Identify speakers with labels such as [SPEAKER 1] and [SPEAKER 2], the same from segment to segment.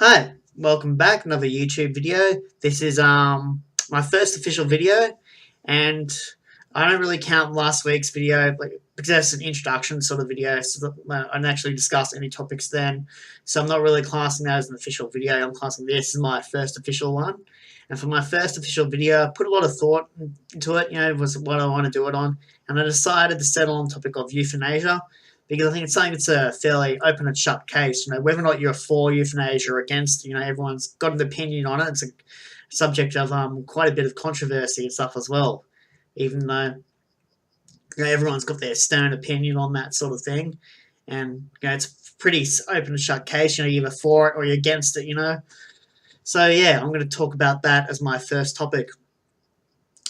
[SPEAKER 1] Hi, welcome back. Another YouTube video. This is my first official video, and I don't really count last week's video because that's an introduction sort of video. So I didn't actually discuss any topics then, so I'm not really classing that as an official video. I'm classing this as my first official one, and for my first official video, I put a lot of thought into it. Was what I want to do it on, and I decided to settle on the topic of euthanasia because I think it's something that's a fairly open and shut case. Whether or not you're for euthanasia or against, everyone's got an opinion on it. It's a subject of quite a bit of controversy and stuff as well, even though everyone's got their stern opinion on that sort of thing. And it's a pretty open and shut case. You're either for it or you're against it. So yeah, I'm going to talk about that as my first topic.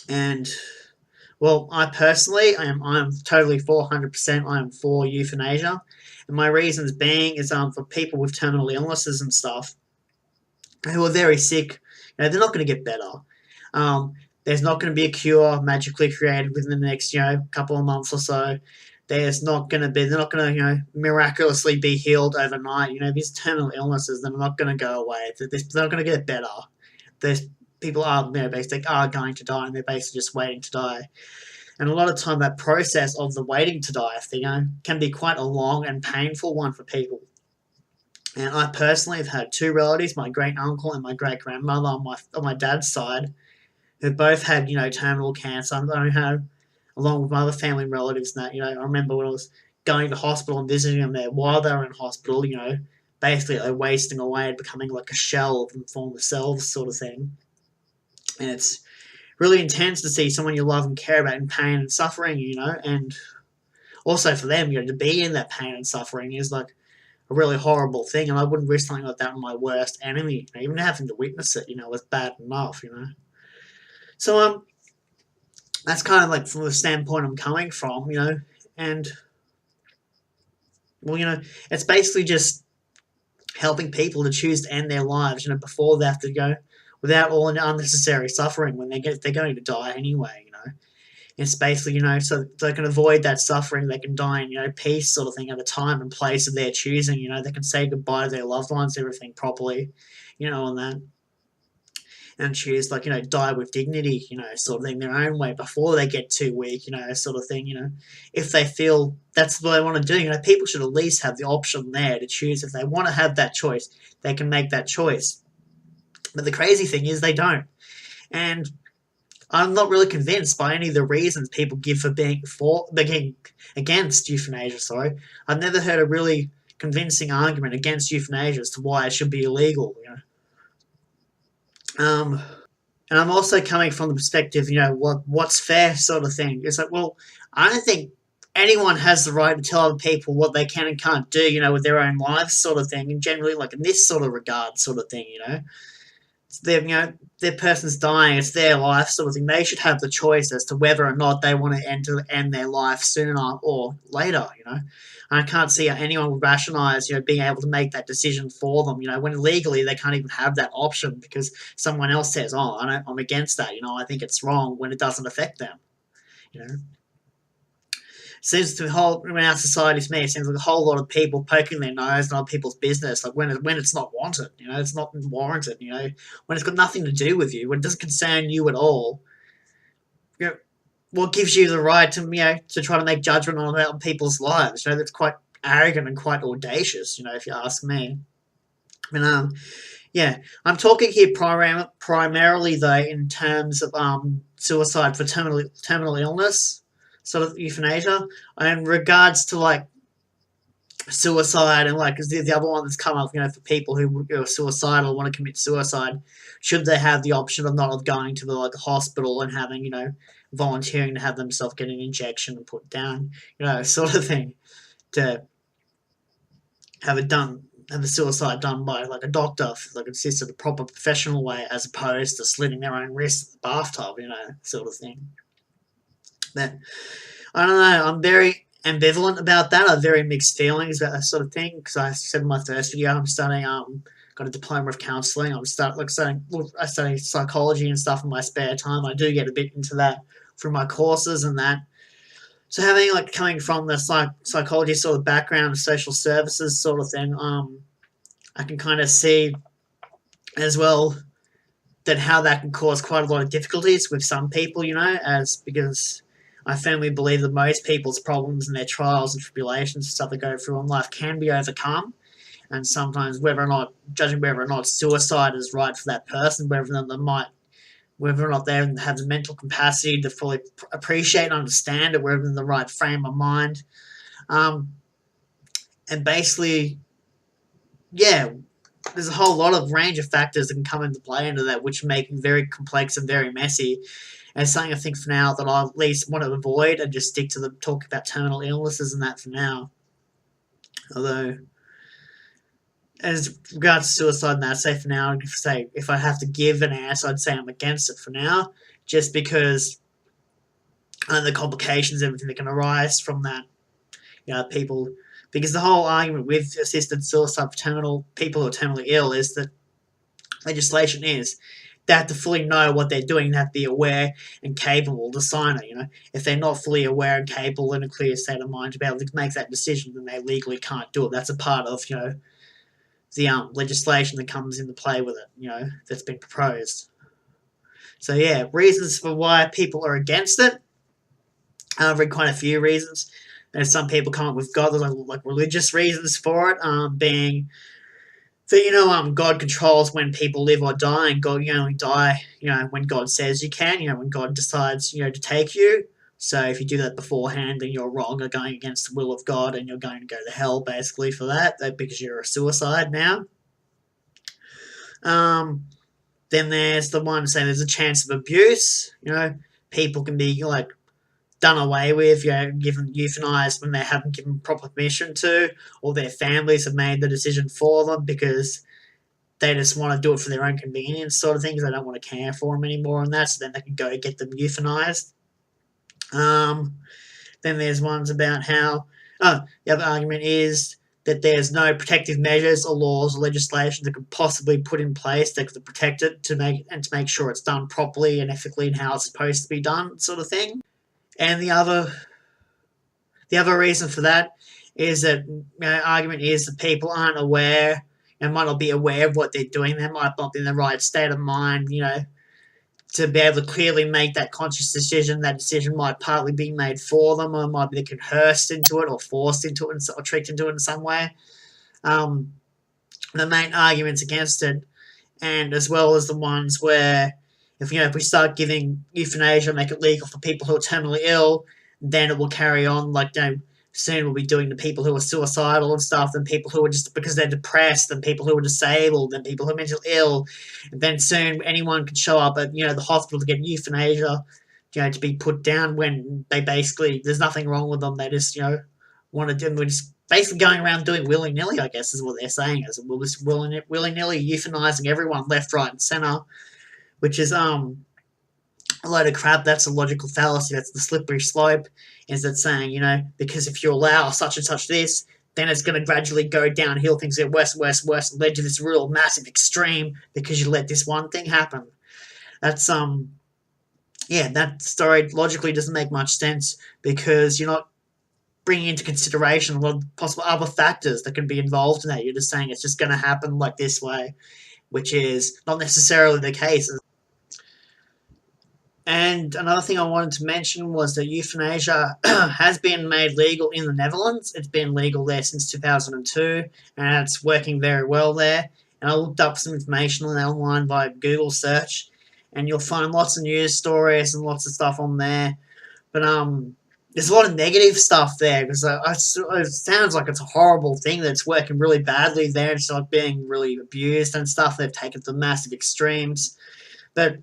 [SPEAKER 1] And well, I personally, I'm totally for 100%. I am for euthanasia, and my reasons being is for people with terminal illnesses and stuff who are very sick. They're not going to get better. There's not going to be a cure magically created within the next couple of months or so. They're not going to miraculously be healed overnight. These terminal illnesses, they're not going to go away. They're not going to get better. There's people are basically are going to die, and they're basically just waiting to die. And a lot of time, that process of the waiting to die thing can be quite a long and painful one for people. And I personally have had two relatives, my great uncle and my great grandmother on my dad's side, who both had terminal cancer. I have, along with my other family relatives, and that I remember when I was going to hospital and visiting them there while they were in hospital. Basically like wasting away and becoming like a shell of them from themselves, sort of thing. And it's really intense to see someone you love and care about in pain and suffering, and also for them, to be in that pain and suffering is like a really horrible thing, and I wouldn't wish something like that on my worst enemy. Even having to witness it, was bad enough. So that's kind of like from the standpoint I'm coming from, and well, it's basically just helping people to choose to end their lives, before they have to go without all unnecessary suffering when they're going to die anyway. It's basically, so they can avoid that suffering, they can die in, peace sort of thing at a time and place of their choosing, they can say goodbye to their loved ones, everything properly, on that. And choose, die with dignity, sort of thing, their own way before they get too weak, sort of thing, if they feel that's what they want to do, people should at least have the option there to choose. If they want to have that choice, they can make that choice. But the crazy thing is they don't. And I'm not really convinced by any of the reasons people give for being against euthanasia. Sorry, I've never heard a really convincing argument against euthanasia as to why it should be illegal. And I'm also coming from the perspective, what's fair sort of thing. It's like, well, I don't think anyone has the right to tell other people what they can and can't do, with their own lives sort of thing. And generally, like in this sort of regard sort of thing, their person's dying, it's their life sort of thing. They should have the choice as to whether or not they want to end their life sooner or later. And I can't see how anyone would rationalise, being able to make that decision for them. When legally they can't even have that option because someone else says, "Oh, I'm against that." I think it's wrong when it doesn't affect them. Seems to in our society, to me, it seems like a whole lot of people poking their nose in other people's business, like when it's not wanted, it's not warranted, when it's got nothing to do with you, when it doesn't concern you at all. What gives you the right to try to make judgment on about people's lives? That's quite arrogant and quite audacious, if you ask me. And yeah, I'm talking here primarily though in terms of suicide for terminal illness, sort of euthanasia, in regards to like suicide and like the other one that's come up, for people who are suicidal, want to commit suicide, should they have the option of not going to the hospital and having volunteering to have themselves get an injection and put down, sort of thing, to have the suicide done by like a doctor, like it's a proper professional way, as opposed to slitting their own wrists in the bathtub, sort of thing. But I don't know, I'm very ambivalent about that. I have very mixed feelings about that sort of thing, because I said in my first video, I'm studying got a diploma of counselling. I study psychology and stuff in my spare time. I do get a bit into that through my courses and that. So having coming from the psychology sort of background, social services sort of thing, I can kind of see as well, that how that can cause quite a lot of difficulties with some people, as because I firmly believe that most people's problems and their trials and tribulations and stuff they go through in life can be overcome. And sometimes judging whether or not suicide is right for that person, whether or not they have the mental capacity to fully appreciate and understand it, whether they're in the right frame of mind. Um, and basically, yeah, there's a whole lot of range of factors that can come into play into that, which make it very complex and very messy. And it's something I think for now that I at least want to avoid and just stick to the talk about terminal illnesses and that for now. Although, as regards to suicide, and that, I'd say for now, if I have to give an answer, I'd say I'm against it for now, just because the complications, everything that can arise from that, people. Because the whole argument with assisted suicide for people who are terminally ill is that legislation is they have to fully know what they're doing. They have to be aware and capable to sign it. If they're not fully aware and capable in a clear state of mind to be able to make that decision, then they legally can't do it. That's a part of the legislation that comes into play with it. That's been proposed. So yeah, reasons for why people are against it. I've read quite a few reasons. There's some people come up with like religious reasons for it, being that God controls when people live or die, and God you only die when God says you can. When God decides to take you. So if you do that beforehand, then you're wrong. You're going against the will of God, and you're going to go to hell basically for that because you're a suicide now. Then there's the one saying there's a chance of abuse. People can be done away with, given euthanized when they haven't given proper permission to, or their families have made the decision for them because they just want to do it for their own convenience, sort of things. They don't want to care for them anymore, and that, so then they can go get them euthanized. Then there's ones about how the other argument is that there's no protective measures or laws or legislation that could possibly put in place that could protect it to make sure it's done properly and ethically and how it's supposed to be done, sort of thing. And the other reason for that is that argument is that people aren't aware and might not be aware of what they're doing. They might not be in the right state of mind, to be able to clearly make that conscious decision. That decision might partly be made for them, or might be coerced into it, or forced into it, or tricked into it in some way. The main arguments against it, and as well as the ones where if we start giving euthanasia, make it legal for people who are terminally ill, then it will carry on soon we'll be doing to people who are suicidal and stuff, and people who are just because they're depressed, and people who are disabled, and people who are mentally ill. And then soon anyone can show up at the hospital to get euthanasia, to be put down when they basically there's nothing wrong with them. They just want to do. We're just basically going around doing willy nilly, I guess is what they're saying. Is we're just willy nilly euthanizing everyone left, right, and center, which is a load of crap. That's a logical fallacy. That's the slippery slope. Is that saying, because if you allow such and such this, then it's going to gradually go downhill. Things get worse and worse and worse, and led to this real massive extreme because you let this one thing happen. That's that story logically doesn't make much sense because you're not bringing into consideration a lot of possible other factors that can be involved in that. You're just saying it's just going to happen like this way, which is not necessarily the case. And another thing I wanted to mention was that euthanasia has been made legal in the Netherlands. It's been legal there since 2002, and it's working very well there. And I looked up some information on that online by Google search, and you'll find lots of news stories and lots of stuff on there. But there's a lot of negative stuff there because it sounds like it's a horrible thing that's working really badly there. It's like being really abused and stuff. They've taken it to massive extremes. But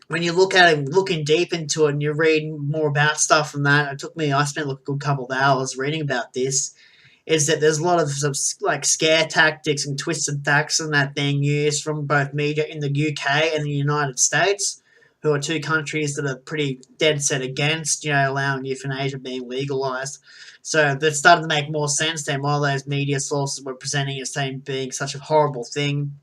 [SPEAKER 1] when you look at it, looking deep into it, and you read more about stuff from that, I spent a good couple of hours reading about this, is that there's a lot of scare tactics and twisted facts and that being used from both media in the UK and the United States, who are two countries that are pretty dead set against, allowing euthanasia being legalized. So that started to make more sense then while those media sources were presenting it as being such a horrible thing.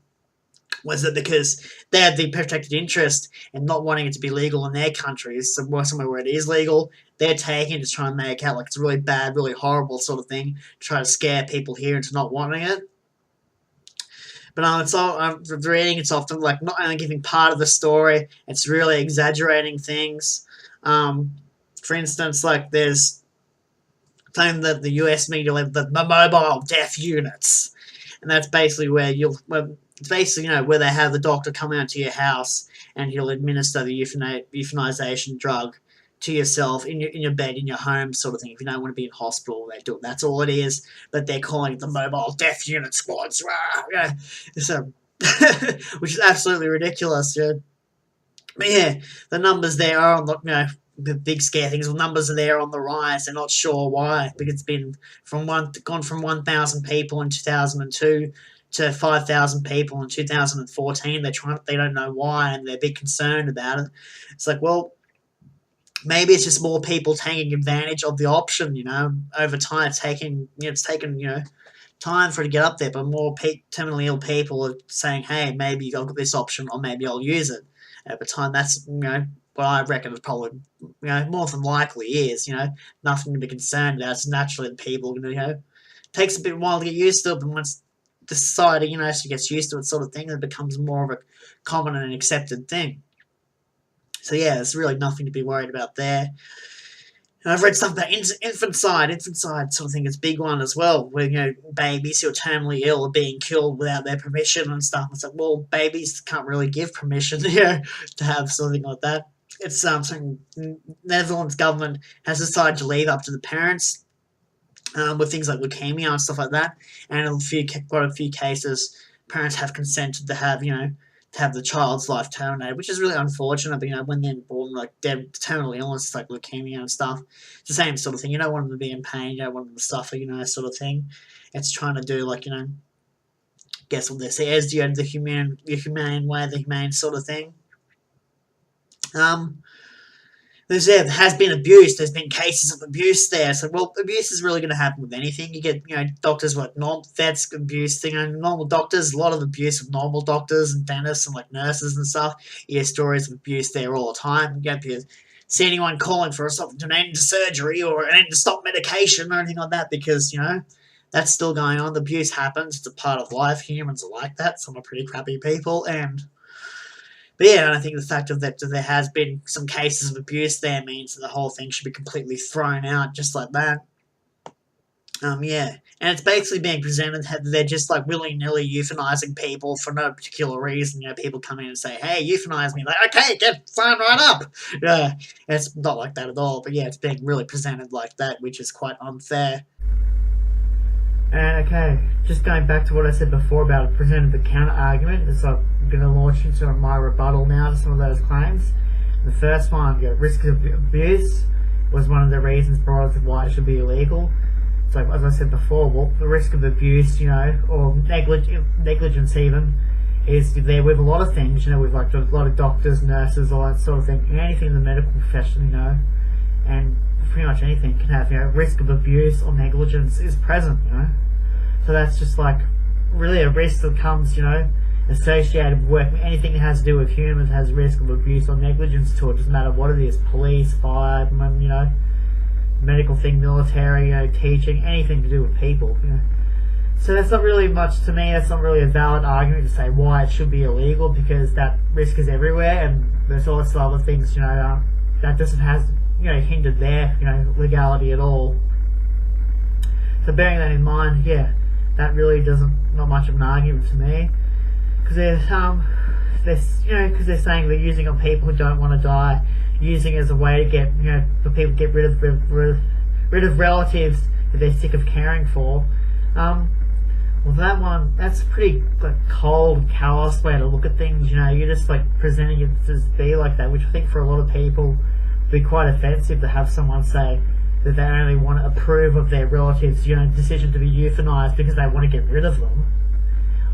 [SPEAKER 1] Was it because they had the protected interest in not wanting it to be legal in their countries, so somewhere where it is legal, they're taking it to try and make out like it's a really bad, really horrible sort of thing, to try to scare people here into not wanting it. But it's all I'm reading. It's often like not only giving part of the story, it's really exaggerating things. Um, for instance, like there's claim that the US media have the mobile death units, and that's basically where it's basically where they have the doctor come out to your house and he'll administer the euthanization drug to yourself in your bed in your home, sort of thing. If you don't want to be in hospital, they do it. That's all it is. But they're calling it the mobile death unit squads. Yeah. So, which is absolutely ridiculous. Yeah. But yeah, the numbers there are on the big scare things. The numbers are there on the rise. They're not sure why, because it's been gone from 1,000 people in 2002 to 5,000 people in 2014. They don't know why, and they're a bit concerned about it. It's like, well, maybe it's just more people taking advantage of the option. Over time, it's taken time for it to get up there, but more terminally ill people are saying, hey, maybe I'll get this option, or maybe I'll use it. Over time, that's what I reckon is probably more than likely is. Nothing to be concerned about. It's naturally the people takes a bit while to get used to it, but once the society actually gets used to it, sort of thing, it becomes more of a common and accepted thing. So yeah, there's really nothing to be worried about there. And I've read stuff about infanticide. Infanticide sort of thing is a big one as well, where babies who are terminally ill are being killed without their permission and stuff. It's like, well, babies can't really give permission to have something like that. It's something Netherlands government has decided to leave up to the parents with things like leukemia and stuff like that. And quite a few cases, parents have consented to have the child's life terminated, which is really unfortunate. But when they're born like dead, terminal illness like leukemia and stuff, it's the same sort of thing. You don't want them to be in pain. You don't want them to suffer. Sort of thing. It's trying to do guess what they say as the humane way, the humane sort of thing. There has been abuse. There's been cases of abuse there. So, well, abuse is really going to happen with anything. You get, doctors, vets abuse thing. Normal doctors, a lot of abuse with normal doctors and dentists and nurses and stuff. You hear stories of abuse there all the time. You don't see anyone calling for an end to surgery or an end to stop medication or anything like that, because that's still going on. The abuse happens. It's a part of life. Humans are like that. Some are pretty crappy people, But yeah, and I think the fact that there has been some cases of abuse there means that the whole thing should be completely thrown out just like that. Yeah. And it's basically being presented that they're just willy-nilly euthanizing people for no particular reason. People come in and say, hey, euthanize me. Okay, sign right up. Yeah. It's not like that at all. But yeah, it's being really presented like that, which is quite unfair. And okay, just going back to what I said before about presenting the counter-argument, I'm going to launch into my rebuttal now to some of those claims. The first one, risk of abuse was one of the reasons brought up why it should be illegal. So, as I said before, well, the risk of abuse, or negligence even, is there with a lot of things, with a lot of doctors, nurses, all that sort of thing, anything in the medical profession, and pretty much anything can have, risk of abuse or negligence is present, So that's just really a risk that comes, associated with work. Anything that has to do with humans has risk of abuse or negligence to it. Doesn't matter what it is, police, fire, medical thing, military, teaching, anything to do with people, So that's not really much, to me, that's not really a valid argument to say why it should be illegal, because that risk is everywhere, and there's also other things, that doesn't have hindered their legality at all. So bearing that in mind, yeah, that really not much of an argument to me, because they're saying they're using on people who don't want to die, using it as a way to get for people to get rid of relatives that they're sick of caring for. Well, that's a pretty cold, callous way to look at things. You're just presenting it to be like that, which I think for a lot of people be quite offensive to have someone say that they only want to approve of their relatives' decision to be euthanized because they want to get rid of them.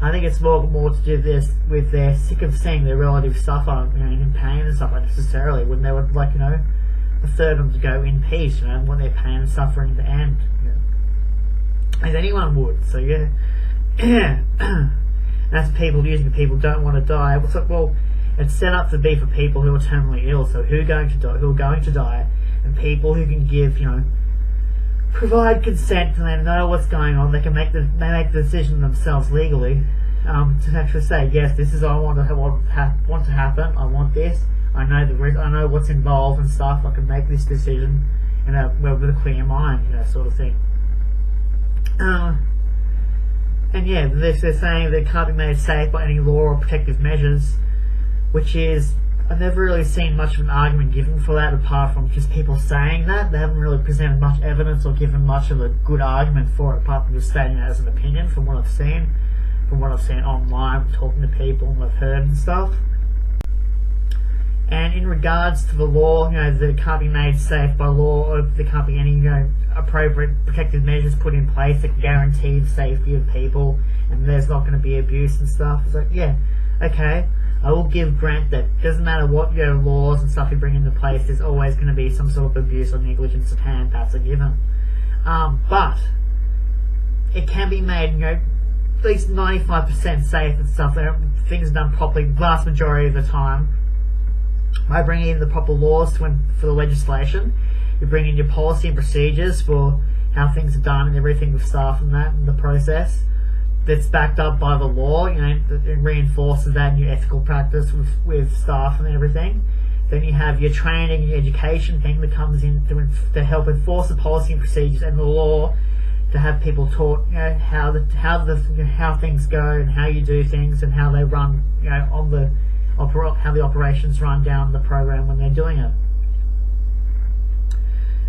[SPEAKER 1] I think it's more to do this with they're sick of seeing their relatives suffer, in pain and stuff necessarily, when they would prefer them to go in peace, and want their pain and suffering to end, as anyone would. So yeah, that's people using people don't want to die. Well, it's set up to be for people who are terminally ill, so who are going to die, and people who can give, provide consent and they know what's going on. They make the decision themselves legally. to actually say, yes, this is what I want to happen. I want this. I know the risk. I know what's involved and stuff. I can make this decision, with a clear mind, sort of thing. And yeah, they're saying that it can't be made safe by any law or protective measures, which is, I've never really seen much of an argument given for that apart from just people saying that. They haven't really presented much evidence or given much of a good argument for it apart from just stating it as an opinion from what I've seen online, talking to people and what I've heard and stuff. And in regards to the law, that it can't be made safe by law, or there can't be any, appropriate protective measures put in place that guarantee the safety of people, and there's not going to be abuse and stuff. It's like, yeah, okay, I will grant that. Doesn't matter what laws and stuff you bring into place, there's always going to be some sort of abuse or negligence at hand. That's a given. But it can be made, at least 95% safe and stuff. Things are done properly the vast majority of the time. By bringing in the proper laws for the legislation, you bring in your policy and procedures for how things are done and everything with staff and that, and the process that's backed up by the law, it reinforces that in your ethical practice with staff and everything. Then you have your training and your education thing that comes in to help enforce the policy and procedures and the law, to have people taught how things go and how you do things and how they run, how the operations run down the program when they're doing it.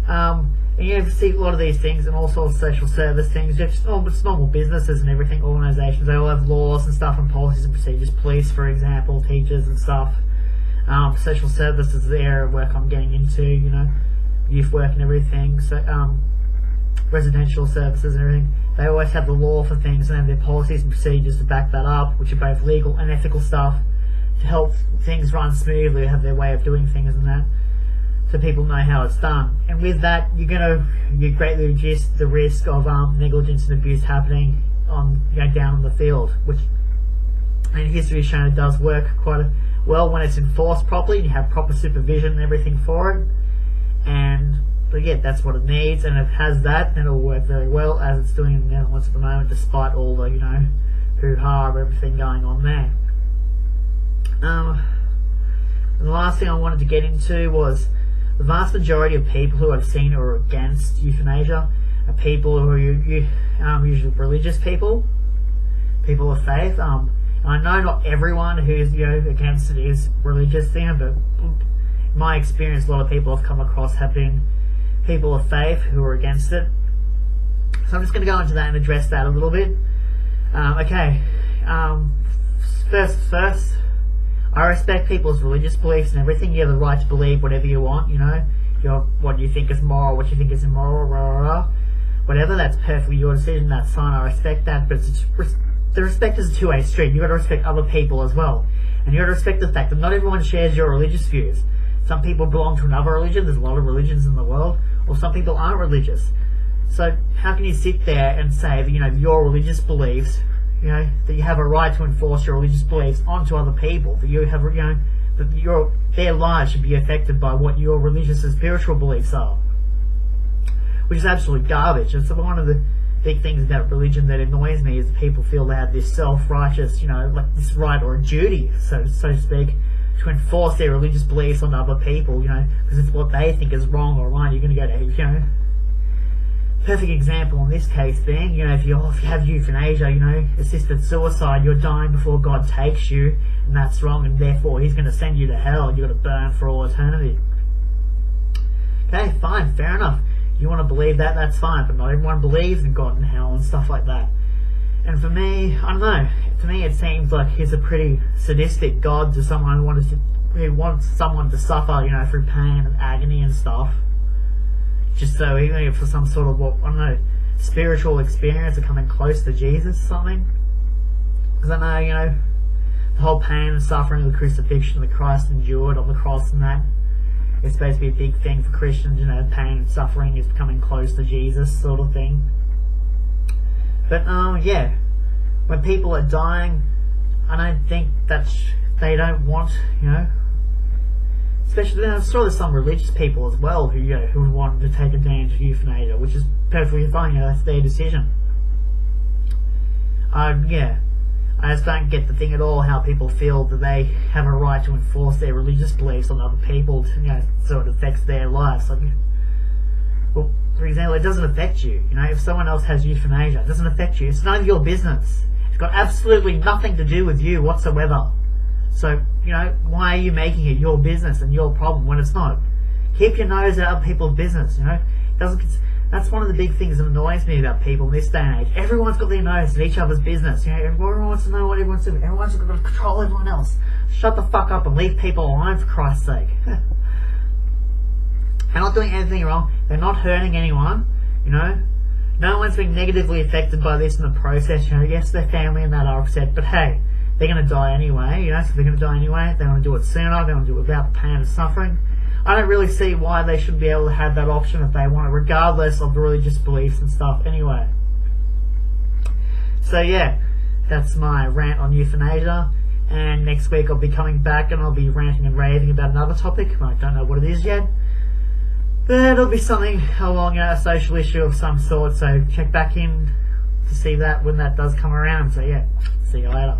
[SPEAKER 1] And you see a lot of these things and all sorts of social service things, just normal businesses and everything, organisations, they all have laws and stuff and policies and procedures. Police, for example, teachers and stuff. Social services is the area of work I'm getting into, youth work and everything. So, residential services and everything. They always have the law for things and have their policies and procedures to back that up, which are both legal and ethical stuff, to help things run smoothly, have their way of doing things and that, so people know how it's done. And with that, you greatly reduce the risk of negligence and abuse happening down on the field, which, and history has shown, it does work quite well when it's enforced properly and you have proper supervision and everything for it. But yeah, that's what it needs, and if it has that, then it'll work very well, as it's doing in the Netherlands at the moment, despite all the hoo-ha of everything going on there. And the last thing I wanted to get into was the vast majority of people who I've seen who are against euthanasia are people who are usually religious people of faith. And I know not everyone who's against it is religious, but in my experience, a lot of people I've come across have been people of faith who are against it. So I'm just going to go into that and address that a little bit. First, I respect people's religious beliefs and everything. You have the right to believe whatever you want, what you think is moral, what you think is immoral, whatever, that's perfectly your decision, that's fine, I respect that, but the respect is a two-way street. You've got to respect other people as well. And you've got to respect the fact that not everyone shares your religious views. Some people belong to another religion, there's a lot of religions in the world, or some people aren't religious. So how can you sit there and say that, your religious beliefs, that you have a right to enforce your religious beliefs onto other people, that you have, that their lives should be affected by what your religious and spiritual beliefs are, which is absolute garbage. It's one of the big things about religion that annoys me, is that people feel they have this self-righteous, like this right or a duty, so to speak, to enforce their religious beliefs on other people, because it's what they think is wrong or right. You're going to go to, perfect example in this case being, if you have euthanasia, assisted suicide, you're dying before God takes you, and that's wrong, and therefore He's going to send you to hell, and you're going to burn for all eternity. Okay, fine, fair enough. You want to believe that, that's fine, but not everyone believes in God and hell and stuff like that. And for me, I don't know, to me it seems like He's a pretty sadistic God to someone who wants someone to suffer, through pain and agony and stuff, just so, even for some sort of, spiritual experience of coming close to Jesus or something. Because I know, the whole pain and suffering of the crucifixion that Christ endured on the cross and that, it's supposed to be a big thing for Christians, pain and suffering is coming close to Jesus sort of thing. But, yeah, when people are dying, I don't think they don't want, especially, I saw there's some religious people as well who want to take advantage of euthanasia, which is perfectly fine, that's their decision. I
[SPEAKER 2] I just don't get the thing at all how people feel that they have a right to enforce their religious beliefs on other people, so it affects their lives. Like, well, for example, it doesn't affect you. If someone else has euthanasia, it doesn't affect you. It's none of your business. It's got absolutely nothing to do with you whatsoever. So, why are you making it your business and your problem when it's not? Keep your nose out of people's business, That's one of the big things that annoys me about people in this day and age. Everyone's got their nose in each other's business. Everyone wants to know what everyone's doing. Everyone's got to control everyone else. Shut the fuck up and leave people alone, for Christ's sake. They're not doing anything wrong. They're not hurting anyone, No one's being negatively affected by this in the process, Yes, their family and that are upset, but hey, they're going to die anyway, so they're going to die anyway. They want to do it sooner. They want to do it without the pain and suffering. I don't really see why they should be able to have that option if they want it, regardless of the religious beliefs and stuff anyway. So yeah, that's my rant on euthanasia. And next week I'll be coming back and I'll be ranting and raving about another topic. I don't know what it is yet. But it'll be something along a social issue of some sort, so check back in to see that when that does come around. So yeah, see you later.